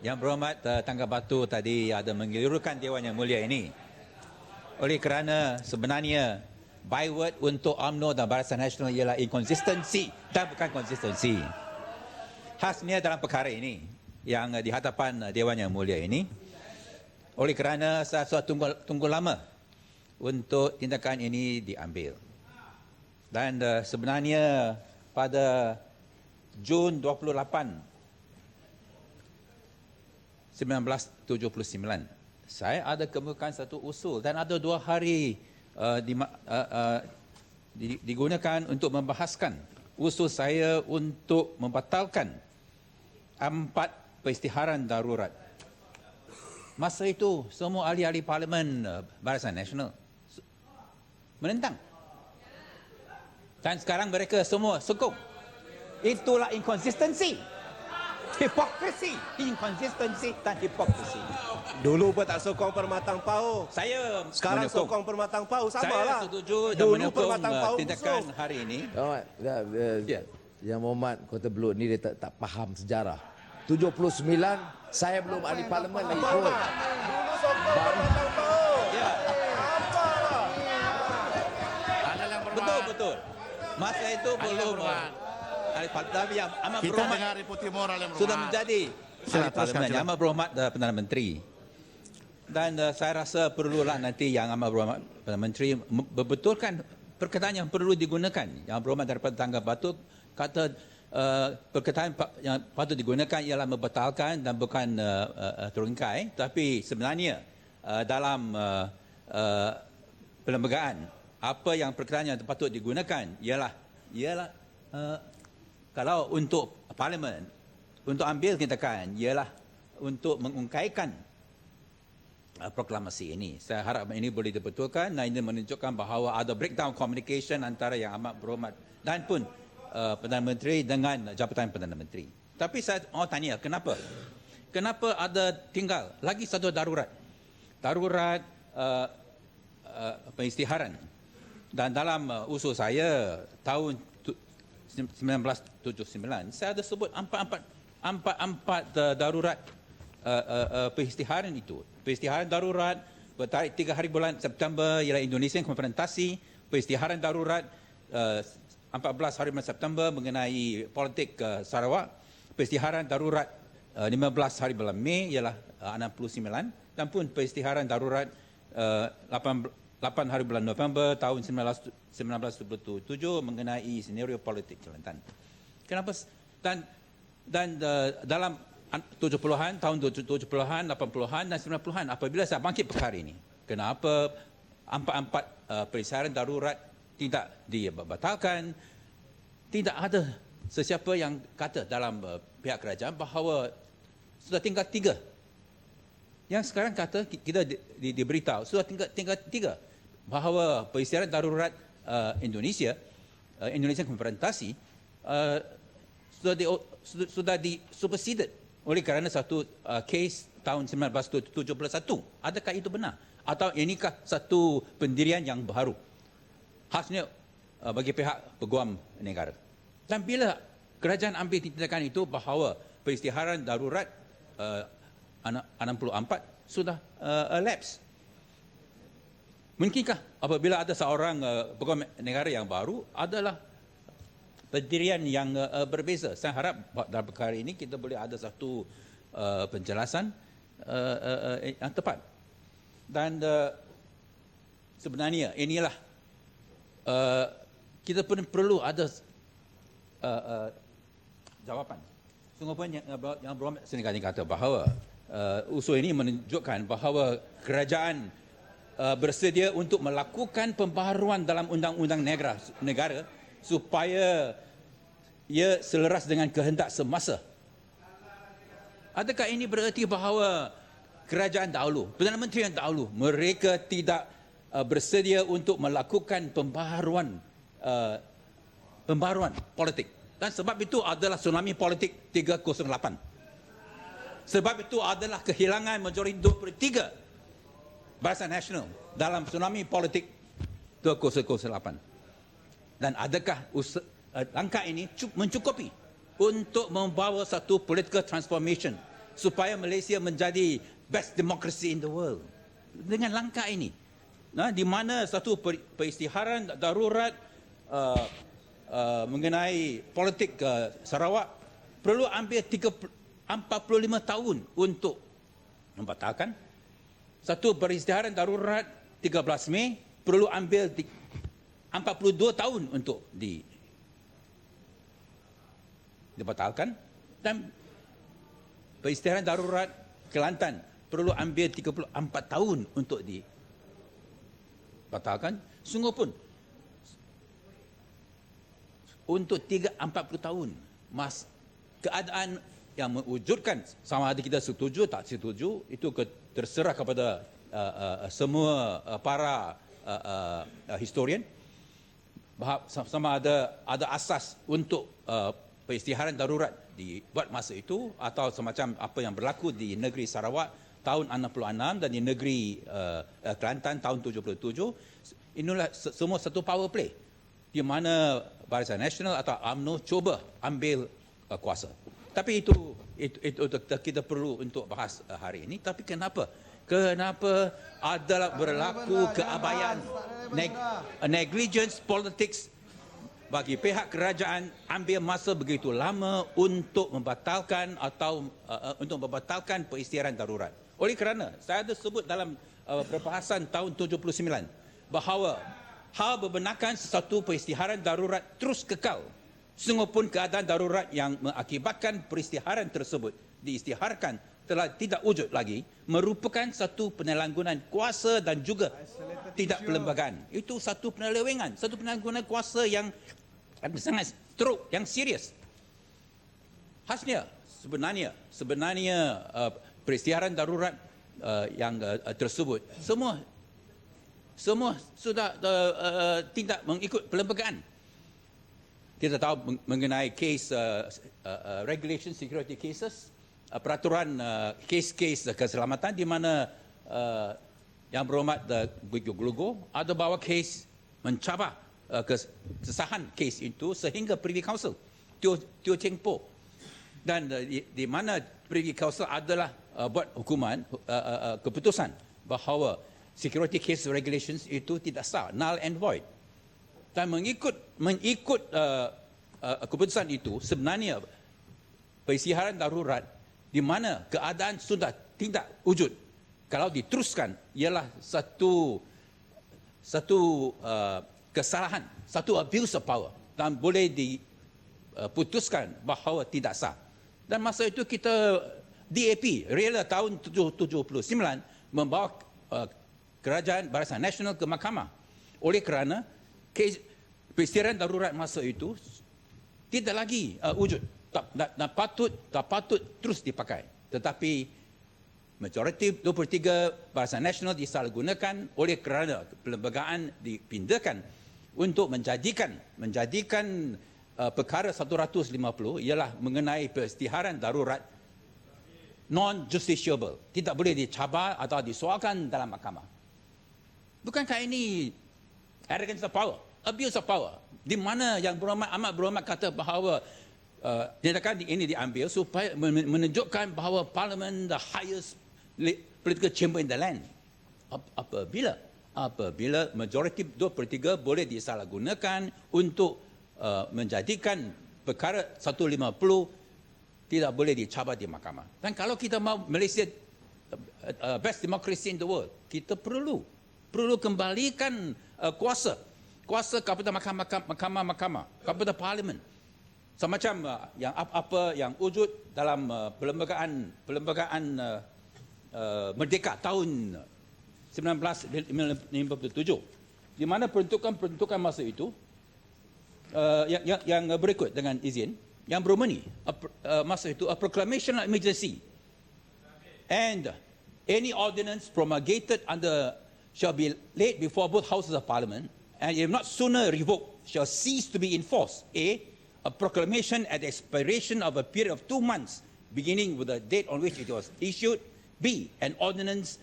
Yang berhormat Tangga Batu tadi ada mengelirukan Dewan Yang Mulia ini. Oleh kerana sebenarnya byword untuk UMNO dan Barisan Nasional ialah inkonsistensi dan bukan konsistensi. Khasnya dalam perkara ini yang di hadapan Dewan Yang Mulia ini, oleh kerana saya sudah tunggu lama untuk tindakan ini diambil. Dan sebenarnya pada Jun 28 1979 saya ada kemukakan satu usul dan ada 2 hari digunakan untuk membahaskan usul saya untuk membatalkan 4 peristiharan darurat. Masa itu semua ahli-ahli Parlimen Barisan Nasional menentang. Dan sekarang mereka semua sokong. Itulah inkonsistensi. Hipokrisi, inkonsistensi dan hipokrisi. Dulu pun tak sokong Permatang PAU. Saya Sekarang menyokong. sokong Permatang PAU. Sama Saya lah. setuju dan Dulu menyokong Permatang PAU tindakan musuh. hari ini. Ya. Yang Muhammad Kota Belud ni dia tak faham sejarah. 79 saya belum ahli parlimen lagi pun. Dulu sokong Permatang PAU. Ya, Apalah. betul. Masa itu belum tapi yang amat Kita berhormat dengar Deputi Moral yang sudah berhormat. menjadi Sila, ahli parlimen teruskan, yang amat berhormat Perdana Menteri. Dan saya rasa perlulah nanti yang amat berhormat Perdana Menteri membetulkan perkataan yang perlu digunakan. Yang berhormat daripada Tangga Batu kata perkataan yang patut digunakan ialah membatalkan dan bukan terungkai. Tapi sebenarnya dalam perlembagaan apa yang perkataan yang patut digunakan ialah kalau untuk Parlimen untuk ambil tindakan ialah untuk mengungkaikan proklamasi ini. Saya harap ini boleh dibetulkan dan ini menunjukkan bahawa ada breakdown communication antara yang amat berhormat dan pun Perdana Menteri dengan Jabatan Perdana Menteri. Tapi saya tanya, kenapa? Kenapa ada tinggal lagi satu darurat? Darurat pengisytiharan. Dan dalam usul saya tahun 1979 saya ada sebut empat darurat pengisytiharan itu. Pengisytiharan darurat bertarikh 3 hari bulan September ialah Indonesian Konfrontasi. Pengisytiharan darurat 14 hari bulan September mengenai politik Sarawak. Pengisytiharan darurat 15 hari bulan Mei ialah 69 dan pun pengisytiharan darurat 8 hari bulan November tahun 1977 mengenai senario politik Kelantan. Kenapa? Dan dalam 70-an, tahun 70-an, 80-an dan 90-an apabila saya bangkit perkara ini, kenapa empat perisaran darurat tidak dibatalkan? Tidak ada sesiapa yang kata dalam pihak kerajaan bahawa sudah tinggal 3. Yang sekarang kata kita diberitahu sudah tinggal 3 bahawa peristiwa darurat Indonesia Konfrontasi sudah superseded oleh kerana satu kes tahun 1971. Adakah itu benar? Atau inikah satu pendirian yang baru? Khasnya bagi pihak peguam negara. Dan bila kerajaan ambil tindakan itu bahawa peristiharan darurat 64 sudah lapse. Mungkinkah apabila ada seorang peguam negara yang baru adalah pendirian yang berbeza? Saya harap dalam perkara ini kita boleh ada satu penjelasan yang tepat. Dan sebenarnya inilah kita pun perlu ada jawapan. Sungguh pun yang berhormat sendiri kata bahawa usul ini menunjukkan bahawa kerajaan bersedia untuk melakukan pembaharuan dalam undang-undang negara supaya ia selaras dengan kehendak semasa. Adakah ini bererti bahawa kerajaan dahulu, Perdana Menteri yang dahulu, mereka tidak bersedia untuk melakukan pembaharuan politik? Dan sebab itu adalah tsunami politik 308. Sebab itu adalah kehilangan majoriti 2/3 Barisan Nasional dalam tsunami politik 2008. Dan adakah langkah ini mencukupi untuk membawa satu political transformation supaya Malaysia menjadi best democracy in the world. Dengan langkah ini, di mana satu peristiharan darurat mengenai politik Sarawak perlu ambil 45 tahun untuk membatalkan. Satu peristiharan darurat 13 Mei perlu ambil 42 tahun untuk dibatalkan, dan peristiharan darurat Kelantan perlu ambil 34 tahun untuk dibatalkan. Sungguh pun untuk 40 tahun keadaan yang mewujudkan sama ada kita setuju tak setuju itu terserah kepada semua para historian, sama ada asas untuk peristiharan darurat dibuat masa itu atau semacam apa yang berlaku di negeri Sarawak tahun 66 dan di negeri Kelantan tahun 77. Inilah semua satu power play di mana Barisan Nasional atau UMNO cuba ambil kuasa. Tapi itu kita perlu untuk bahas hari ini. Tapi kenapa adalah berlaku keabaian, negligence politics bagi pihak kerajaan ambil masa begitu lama untuk membatalkan atau untuk membatalkan peristiharan darurat. Oleh kerana saya ada sebut dalam perbahasan tahun 79 bahawa hal berbenarkan satu peristiharan darurat terus kekal. Sungguh pun keadaan darurat yang mengakibatkan peristiharan tersebut diisytiharkan telah tidak wujud lagi merupakan satu penyalahgunaan kuasa dan juga tidak perlembagaan. Itu satu penyelewengan, satu penyalahgunaan kuasa yang sangat teruk, yang serius. Khasnya sebenarnya peristiharan darurat yang tersebut semua sudah tidak mengikut perlembagaan. Kita tahu mengenai kes regulation security cases, peraturan kes-kes keselamatan di mana yang berhormat Glugo ada bawa kes mencabar kesahan kes itu sehingga Privy Council Teo Cheng Po, dan di mana Privy Council adalah buat hukuman keputusan bahawa security case regulations itu tidak sah, null and void. Dan mengikut keputusan itu sebenarnya peristiharan darurat di mana keadaan sudah tidak wujud kalau diteruskan ialah satu kesalahan, satu abuse of power dan boleh diputuskan bahawa tidak sah. Dan masa itu kita DAP rela tahun 79 membawa kerajaan Barisan Nasional ke mahkamah oleh kerana peristiharan darurat masa itu tidak lagi wujud, tak patut terus dipakai. Tetapi majoriti 23 Barisan Nasional disalahgunakan oleh kerana perlembagaan dipindahkan untuk menjadikan perkara 150 ialah mengenai peristiharan darurat non-justiciable, tidak boleh dicabar atau disoalkan dalam mahkamah. Bukankah ini arrogance of power, abuse of power, di mana yang amat berhormat kata bahawa tindakan ini diambil supaya menunjukkan bahawa Parliament the highest political chamber in the land. Apabila majoriti 2/3 boleh disalahgunakan untuk menjadikan perkara 150 tidak boleh dicabar di mahkamah. Dan kalau kita mahu Malaysia best democracy in the world, kita perlu kembalikan kuasa kepada mahkamah, kepada parlimen. Semacam yang apa yang wujud dalam perlembagaan merdeka tahun 1957, di mana peruntukan masa itu yang berikut dengan izin yang berumani masa itu a proclamation of emergency and any ordinance promulgated under shall be laid before both houses of parliament, and if not sooner revoked, shall cease to be in force. A proclamation at the expiration of a period of 2 months, beginning with the date on which it was issued. B, an ordinance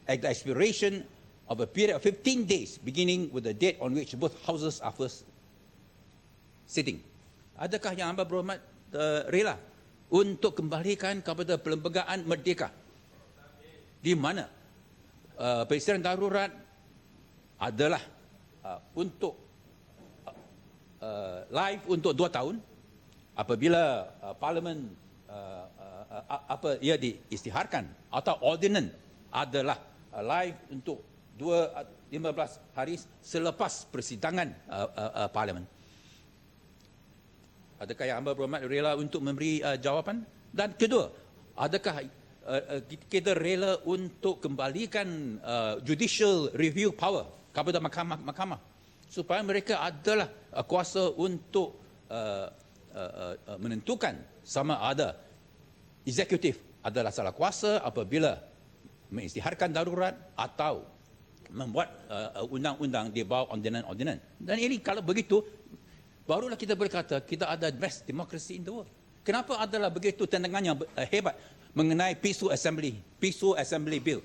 at the expiration of a period of 15 days, beginning with the date on which both houses are first sitting. Adakah yang hamba berhormat rela untuk kembalikan kepada perlembagaan merdeka, di mana Presiden darurat adalah untuk live untuk 2 tahun. Apabila Parlimen ia diisytiharkan atau ordinan adalah live untuk 15 hari selepas persidangan Parlimen. Adakah Yang Hamba Berhormat rela untuk memberi jawapan? Dan kedua, adakah kita rela untuk kembalikan judicial review power kepada mahkamah supaya mereka adalah kuasa untuk menentukan sama ada eksekutif adalah salah kuasa apabila mengisytiharkan darurat atau membuat undang-undang di bawah ordinan-ordinan. Dan ini kalau begitu, barulah kita berkata kita ada best democracy in the world. Kenapa adalah begitu tendangan yang hebat mengenai Peaceful Assembly Bill?